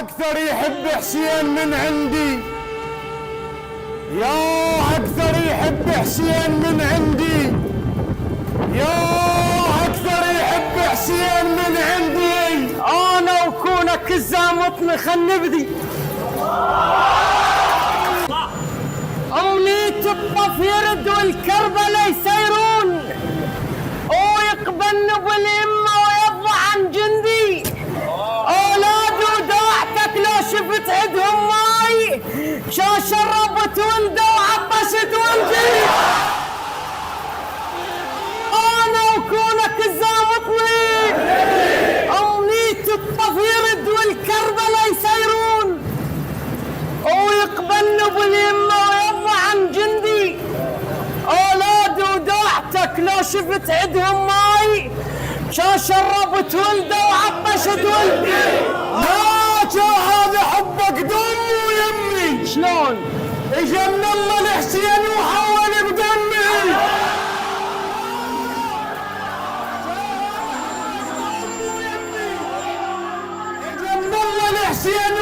أكثر يحب حسين من عندي، يا أكثر يحب حسين من عندي، يا أكثر يحب حسين من عندي. أنا وكونك الزامطني خل نبدي. أمنية الطف يرد والكربلة يسيرون، ويقبلن باليمة ويضع عن جندي. أولاد وداعتك لو شفت عدهم ماي شا شربت ولده وعبست ولدي. أنا وكونك الزامطني أمنية الطف يرد والكربلة يسيرون، ويقبلن باليمة ويضع عن جندي. أولاد وداعتك لو شفت عدهم ماي شا شربت ولده وعبشت ولدي. لا جا هذا حبك دم ويمي، شلون؟ اجا من الله الحسين وحول بدمي. اجا من الله الحسين